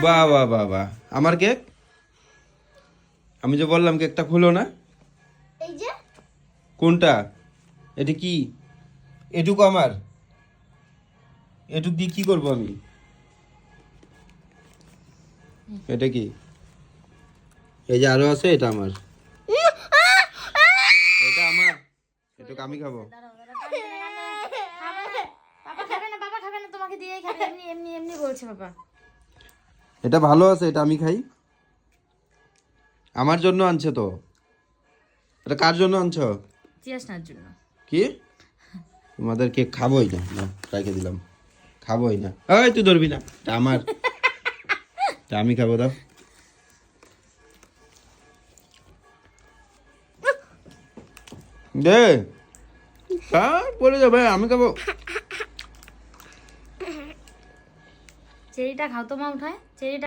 বাহ বাহ বাহ বাহ, আমার কেক। আমি যে বললাম কেকটা খুলো না। এই যে কোনটা? এটা কি? এটুকু আমার? এটুকু দিয়ে কি করবো আমি? এটা কি? এই যে আরো আছে, এটা আমার। এটা আমার, এটুকু আমি খাবো। বাবা খাবে না, তোমাকে দিয়েই খাবে। এমনি এমনি এমনি বলছে বাবা। এটা ভালো আছে, এটা আমি খাই। আমার জন্য আনছে তো। এটা কার জন্য আনছো? তিয়াসনার জন্য। কি? তোমাদের কেক খাবোই না, না রেখে দিলাম, খাবোই না। এই তুই ধরবি না, এটা আমার, এটা আমি খাবো। দাও। দে, বলে যাবে, আমি খাবো। চেরিটা খাও তো মা, উঠায় চেরিটা।